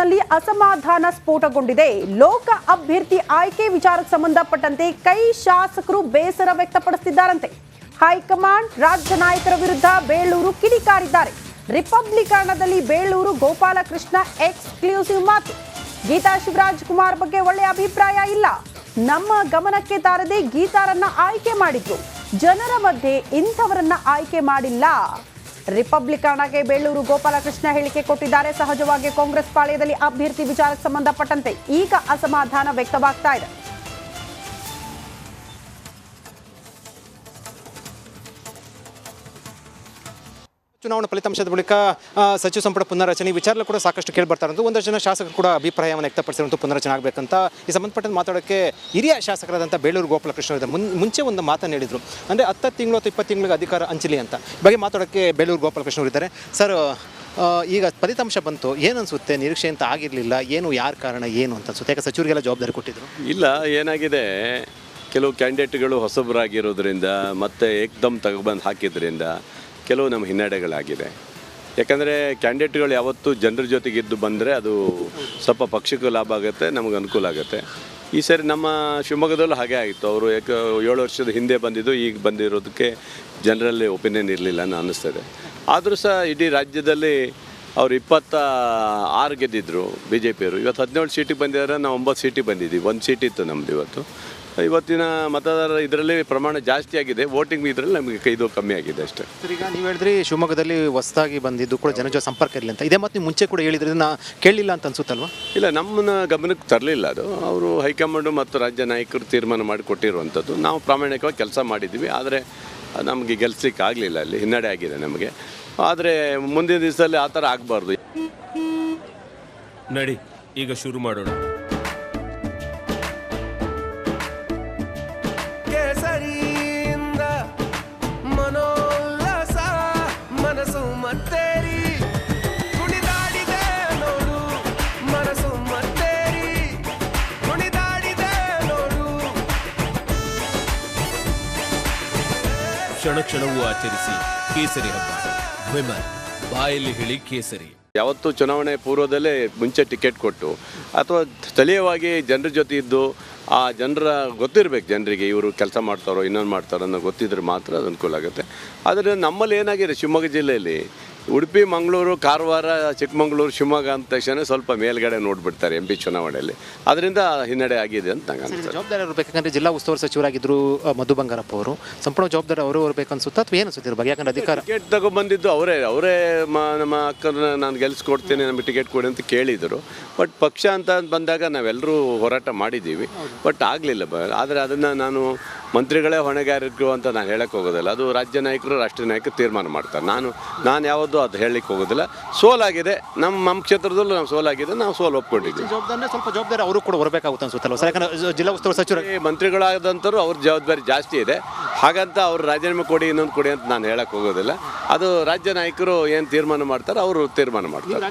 ಕಾಂಗ್ರೆಸ್ನಲ್ಲಿ ಅಸಮಾಧಾನ ಸ್ಫೋಟಗೊಂಡಿದೆ. ಲೋಕ ಅಭ್ಯರ್ಥಿ ಆಯ್ಕೆ ವಿಚಾರಕ್ಕೆ ಸಂಬಂಧಪಟ್ಟಂತೆ ಕೈ ಶಾಸಕರು ಬೇಸರ ವ್ಯಕ್ತಪಡಿಸುತ್ತಿದ್ದಾರಂತೆ. ಹೈಕಮಾಂಡ್ ರಾಜ್ಯ ನಾಯಕರ ವಿರುದ್ಧ ಬೇಳೂರು ಕಿಡಿಕಾರಿದ್ದಾರೆ. ರಿಪಬ್ಲಿಕನದಲ್ಲಿ ಬೇಳೂರು ಗೋಪಾಲಕೃಷ್ಣ ಎಕ್ಸ್ಕ್ಲೂಸಿವ್ ಮಾತು. ಗೀತಾ ಶಿವರಾಜ್ ಕುಮಾರ್ ಬಗ್ಗೆ ಒಳ್ಳೆಯ ಅಭಿಪ್ರಾಯ ಇಲ್ಲ. ನಮ್ಮ ಗಮನಕ್ಕೆ ತಾರದೆ ಗೀತಾರನ್ನ ಆಯ್ಕೆ ಮಾಡಿದ್ರು. ಜನರ ಮಧ್ಯೆ ಇಂಥವರನ್ನ ಆಯ್ಕೆ ಮಾಡಿಲ್ಲ. ರಿಪಬ್ಲಿಕನ್ಗೆ ಬೇಳೂರು ಗೋಪಾಲಕೃಷ್ಣ ಹೇಳಿಕೆ ಕೊಟ್ಟಿದ್ದಾರೆ. ಸಹಜವಾಗಿ ಕಾಂಗ್ರೆಸ್ ಪಾಳ್ಯದಲ್ಲಿ ಅಭ್ಯರ್ಥಿ ವಿಚಾರಕ್ಕೆ ಸಂಬಂಧಪಟ್ಟಂತೆ ಈಗ ಅಸಮಾಧಾನ ವ್ಯಕ್ತವಾಗ್ತಾ ಇದೆ. ಚುನಾವಣಾ ಫಲಿತಾಂಶದ ಬಳಿಕ ಸಚಿವ ಸಂಪುಟ ಪುನರ್ರಚನೆ ವಿಚಾರ ಕೂಡ ಸಾಕಷ್ಟು ಕೇಳಿ ಬರ್ತಾ ಇರೋದು. ಒಂದಷ್ಟು ಜನ ಶಾಸಕರು ಕೂಡ ಅಭಿಪ್ರಾಯವನ್ನು ವ್ಯಕ್ತಪಡಿಸಿರುವಂಥ ಪುನರ್ರಚನೆ ಆಗಬೇಕಂತ ಈ ಸಂಬಂಧಪಟ್ಟಂತೆ ಮಾತಾಡೋಕ್ಕೆ ಹಿರಿಯ ಶಾಸಕರಾದಂಥ ಬೇಳೂರು ಗೋಪಾಲಕೃಷ್ಣ ಇದ್ದಾರೆ. ಮುಂಚೆ ಒಂದು ಮಾತನ್ನು ಹೇಳಿದರು, ಅಂದರೆ 10 ತಿಂಗಳು ಅಥವಾ 20 ತಿಂಗಳಿಗೆ ಅಧಿಕಾರ ಹಂಚಲಿ ಅಂತ. ಬಗ್ಗೆ ಮಾತಾಡೋಕ್ಕೆ ಬೇಳೂರು ಗೋಪಾಲಕೃಷ್ಣ ಇದ್ದಾರೆ. ಸರ್, ಈಗ ಫಲಿತಾಂಶ ಬಂತು, ಏನು ಅನಿಸುತ್ತೆ? ನಿರೀಕ್ಷೆ ಅಂತ ಆಗಿರಲಿಲ್ಲ, ಏನು ಯಾರ ಕಾರಣ ಏನು ಅಂತ ಅನ್ಸುತ್ತೆ? ಯಾಕೆ ಸಚಿವರಿಗೆಲ್ಲ ಜವಾಬ್ದಾರಿ ಕೊಟ್ಟಿದ್ರು? ಇಲ್ಲ, ಏನಾಗಿದೆ, ಕೆಲವು ಕ್ಯಾಂಡಿಡೇಟ್ಗಳು ಹೊಸಬರಾಗಿರೋದ್ರಿಂದ ಮತ್ತು ಏಕ್ದಮ್ ತಗೊಬಂದು ಹಾಕಿದ್ರಿಂದ ಕೆಲವು ನಮ್ಮ ಹಿನ್ನಡೆಗಳಾಗಿದೆ. ಯಾಕಂದರೆ ಕ್ಯಾಂಡಿಡೇಟ್ಗಳು ಯಾವತ್ತೂ ಜನರ ಜೊತೆಗಿದ್ದು ಬಂದರೆ ಅದು ಸ್ವಲ್ಪ ಪಕ್ಷಕ್ಕೂ ಲಾಭ ಆಗುತ್ತೆ, ನಮಗೆ ಅನುಕೂಲ ಆಗುತ್ತೆ. ಈ ಸರಿ ನಮ್ಮ ಶಿವಮೊಗ್ಗದಲ್ಲೂ ಹಾಗೆ ಆಗಿತ್ತು. ಅವರು 7 ವರ್ಷದ ಹಿಂದೆ ಬಂದಿದ್ದು ಈಗ ಬಂದಿರೋದಕ್ಕೆ ಜನರಲ್ಲಿ ಒಪಿನಿಯನ್ ಇರಲಿಲ್ಲ ಅನ್ನೋ ಅನ್ನಿಸ್ತದೆ. ಆದರೂ ಸಹ ಇಡೀ ರಾಜ್ಯದಲ್ಲಿ ಅವರು 26 ಗೆದ್ದಿದ್ರು BJPಯವರು. ಇವತ್ತು 17 ಸೀಟಿಗೆ ಬಂದಿದ್ದಾರೆ, ನಾವು 9 ಸೀಟಿಗೆ ಬಂದಿದ್ದೀವಿ. 1 ಸೀಟ್ ಇತ್ತು ನಮ್ಮದು. ಇವತ್ತಿನ ಮತದಾರರ ಇದರಲ್ಲಿ ಪ್ರಮಾಣ ಜಾಸ್ತಿ ಆಗಿದೆ, ವೋಟಿಂಗ್ ಇದರಲ್ಲಿ ನಮಗೆ ಇದು ಕಮ್ಮಿ ಆಗಿದೆ ಅಷ್ಟೇ. ಸರ್, ಈಗ ನೀವು ಹೇಳಿದ್ರಿ ಶಿವಮೊಗ್ಗದಲ್ಲಿ ಹೊಸದಾಗಿ ಬಂದಿದ್ದು ಕೂಡ ಜನ ಜೊತೆ ಸಂಪರ್ಕ ಇರಲಿ ಅಂತ. ಇದೇ ಮತ್ತು ನೀವು ಮುಂಚೆ ಕೂಡ ಹೇಳಿದ್ರಿ, ನಾ ಕೇಳಲಿಲ್ಲ ಅಂತ ಅನ್ಸುತ್ತಲ್ವ? ಇಲ್ಲ, ನಮ್ಮನ್ನ ಗಮನಕ್ಕೆ ತರಲಿಲ್ಲ. ಅದು ಅವರು ಹೈಕಮಾಂಡು ಮತ್ತು ರಾಜ್ಯ ನಾಯಕರು ತೀರ್ಮಾನ ಮಾಡಿ ಕೊಟ್ಟಿರುವಂಥದ್ದು. ನಾವು ಪ್ರಾಮಾಣಿಕವಾಗಿ ಕೆಲಸ ಮಾಡಿದ್ದೀವಿ, ಆದರೆ ನಮಗೆ ಗೆಲ್ಸಲಿಕ್ಕೆ ಆಗಲಿಲ್ಲ. ಅಲ್ಲಿ ಹಿನ್ನಡೆ ಆಗಿದೆ ನಮಗೆ. ಆದರೆ ಮುಂದಿನ ದಿವಸದಲ್ಲಿ ಆ ಥರ ಆಗಬಾರ್ದು. ನಡಿ, ಈಗ ಶುರು ಮಾಡೋಣ. ಕ್ಷಣ ಕ್ಷಣವೂ ಆಚರಿಸಿ ಕೇಸರಿ ಹಬ್ಬ. ವಿಮಲ್, ಬಾಯಲ್ಲಿ ಹೇಳಿ ಕೇಸರಿ. ಯಾವತ್ತೂ ಚುನಾವಣೆ ಪೂರ್ವದಲ್ಲೇ ಮುಂಚೆ ಟಿಕೆಟ್ ಕೊಟ್ಟು ಅಥವಾ ಸ್ಥಳೀಯವಾಗಿ ಜನರ ಜೊತೆ ಇದ್ದು ಆ ಜನರ ಗೊತ್ತಿರಬೇಕು, ಜನರಿಗೆ ಇವರು ಕೆಲಸ ಮಾಡ್ತಾರೋ ಇನ್ನೊಂದು ಮಾಡ್ತಾರೋ ಅನ್ನೋ ಗೊತ್ತಿದ್ರೆ ಮಾತ್ರ ಅದು ಅನುಕೂಲ ಆಗುತ್ತೆ. ಆದರೆ ನಮ್ಮಲ್ಲಿ ಏನಾಗಿದೆ, ಶಿವಮೊಗ್ಗ ಜಿಲ್ಲೆಯಲ್ಲಿ ಉಡುಪಿ, ಮಂಗಳೂರು, ಕಾರವಾರ, ಚಿಕ್ಕಮಗಳೂರು, ಶಿವಮೊಗ್ಗ ಅಂದ ತಕ್ಷಣ ಸ್ವಲ್ಪ ಮೇಲ್ಗಡೆ ನೋಡಿಬಿಡ್ತಾರೆ MP ಚುನಾವಣೆಯಲ್ಲಿ. ಅದರಿಂದ ಹಿನ್ನಡೆ ಆಗಿದೆ ಅಂತ ನಂಗೆ ಅನಿಸುತ್ತೆ. ಜವಾಬ್ದಾರಿ ಅವರು ಬೇಕಂದ್ರೆ ಜಿಲ್ಲಾ ಉಸ್ತುವಾರಿ ಸಚಿವರಾಗಿದ್ದರು ಮಧು ಬಂಗಾರಪ್ಪ ಅವರು. ಸಂಪೂರ್ಣ ಜವಾಬ್ದಾರಿ ಅವರು ಅನ್ಸುತ್ತಾ ಅಥವಾ ಏನು ಅನ್ಸುತ್ತೆ ಬಗ್ಗೆ? ಯಾಕಂದ್ರೆ ಅಧಿಕಾರ ಟಿಕೆಟ್ ತಗೊಂಡ್ಬಂದಿದ್ದು ಅವರೇ ನಮ್ಮ ಅಕ್ಕನ ನಾನು ಗೆಲ್ಸ್ಕೊಡ್ತೇನೆ, ನಮಗೆ ಟಿಕೆಟ್ ಕೊಡಿ ಅಂತ ಕೇಳಿದರು. ಬಟ್ ಪಕ್ಷ ಅಂತ ಬಂದಾಗ ನಾವೆಲ್ಲರೂ ಹೋರಾಟ ಮಾಡಿದ್ದೀವಿ, ಬಟ್ ಆಗಲಿಲ್ಲ. ಆದರೆ ಅದನ್ನು ನಾನು ಮಂತ್ರಿಗಳೇ ಹೊಣೆಗಾರರು ಅಂತ ನಾನು ಹೇಳಕ್ಕೆ ಹೋಗೋದಿಲ್ಲ. ಅದು ರಾಜ್ಯ ನಾಯಕರು, ರಾಷ್ಟ್ರೀಯ ನಾಯಕರು ತೀರ್ಮಾನ ಮಾಡ್ತಾರೆ. ನಾನು ಯಾವುದು ಅದು ಹೇಳಲಿಕ್ಕೆ ಹೋಗೋದಿಲ್ಲ. ಸೋಲಾಗಿದೆ, ನಮ್ಮ ಕ್ಷೇತ್ರದಲ್ಲೂ ನಾವು ಸೋಲಾಗಿದೆ, ನಾವು ಸೋಲು ಒಪ್ಕೊಂಡಿದ್ದೀವಿ. ಸ್ವಲ್ಪ ಜವಾಬ್ದಾರಿ ಅವರು ಕೂಡ ಬರಬೇಕಾಗುತ್ತೆ ಅನ್ಸುತ್ತಲ್ಲ ಸರ್? ಯಾಕಂದ್ರೆ ಜಿಲ್ಲಾ ಉಸ್ತುವಾರಿ ಸಚಿವರು ಮಂತ್ರಿಗಳಾದಂಥವ್ರು ಅವ್ರ ಜವಾಬ್ದಾರಿ ಜಾಸ್ತಿ ಇದೆ. ಹಾಗಂತ ಅವ್ರು ರಾಜೀನಾಮೆ ಕೊಡಿ, ಇನ್ನೊಂದು ಕೊಡಿ ಅಂತ ನಾನು ಹೇಳಕ್ಕೆ ಹೋಗೋದಿಲ್ಲ. ಅದು ರಾಜ್ಯ ನಾಯಕರು ಏನು ತೀರ್ಮಾನ ಮಾಡ್ತಾರೆ, ಅವರು ತೀರ್ಮಾನ ಮಾಡ್ತಾರೆ.